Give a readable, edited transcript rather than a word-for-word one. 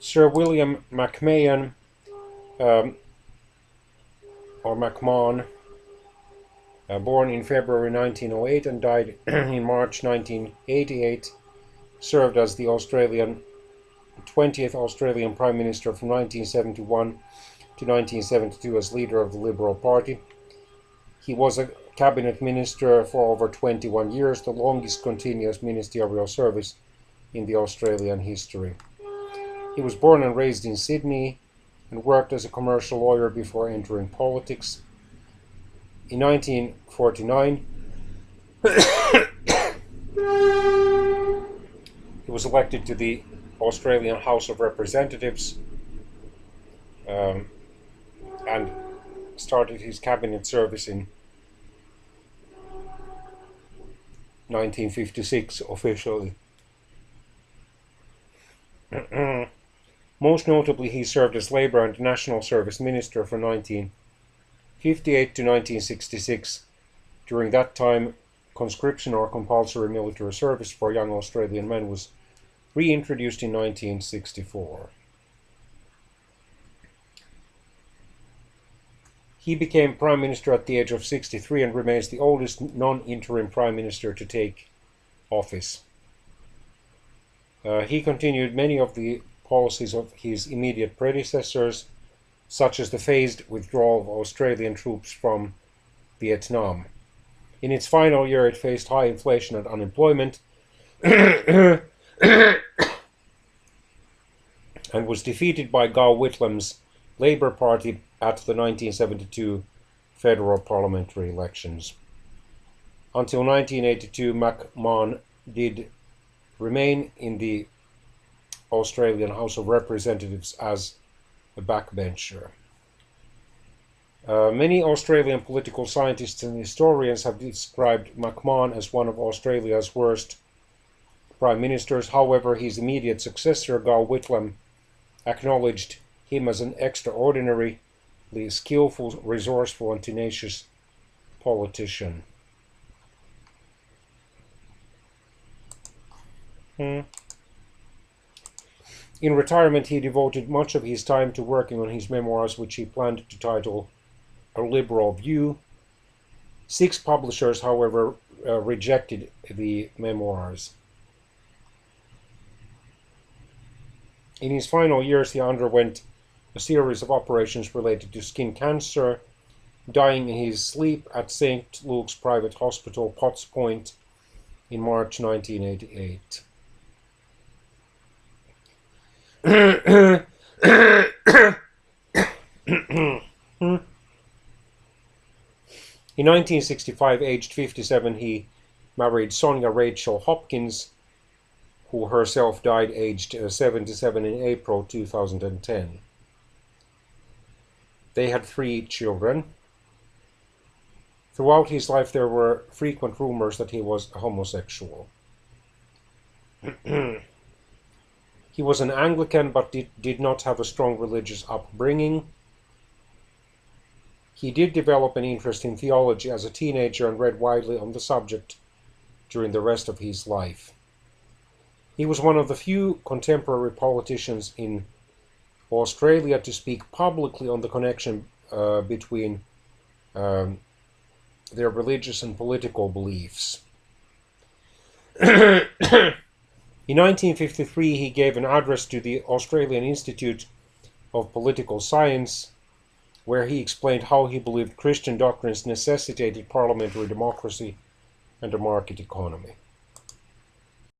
Sir William McMahon, um, or McMahon, born in February 1908 and died in March 1988, served as the 20th Australian Prime Minister from 1971 to 1972 as leader of the Liberal Party. He was a cabinet minister for over 21 years, the longest continuous ministerial service in the Australian history. He was born and raised in Sydney and worked as a commercial lawyer before entering politics. In 1949, he was elected to the Australian House of Representatives and started his cabinet service in 1956 officially. Most notably, he served as Labour and National Service Minister from 1958 to 1966. During that time, conscription or compulsory military service for young Australian men was reintroduced in 1964. He became Prime Minister at the age of 63 and remains the oldest non-interim Prime Minister to take office. He continued many of the policies of his immediate predecessors, such as the phased withdrawal of Australian troops from Vietnam. In its final year, it faced high inflation and unemployment and was defeated by Gough Whitlam's Labour Party at the 1972 federal parliamentary elections. Until 1982, McMahon did remain in the Australian House of Representatives as a backbencher. Many Australian political scientists and historians have described McMahon as one of Australia's worst prime ministers. However, his immediate successor, Gough Whitlam, acknowledged him as an extraordinarily skillful, resourceful, and tenacious politician. In retirement, he devoted much of his time to working on his memoirs, which he planned to title A Liberal View. 6 publishers, however, rejected the memoirs. In his final years, he underwent a series of operations related to skin cancer, dying in his sleep at St. Luke's Private Hospital, Potts Point, in March 1988. In 1965, aged 57, he married Sonia Rachel Hopkins, who herself died aged 77 in April 2010. They had 3 children. Throughout his life, there were frequent rumors that he was homosexual. He was an Anglican but did not have a strong religious upbringing. He did develop an interest in theology as a teenager and read widely on the subject during the rest of his life. He was one of the few contemporary politicians in Australia to speak publicly on the connection between their religious and political beliefs. In 1953, he gave an address to the Australian Institute of Political Science, where he explained how he believed Christian doctrines necessitated parliamentary democracy and a market economy.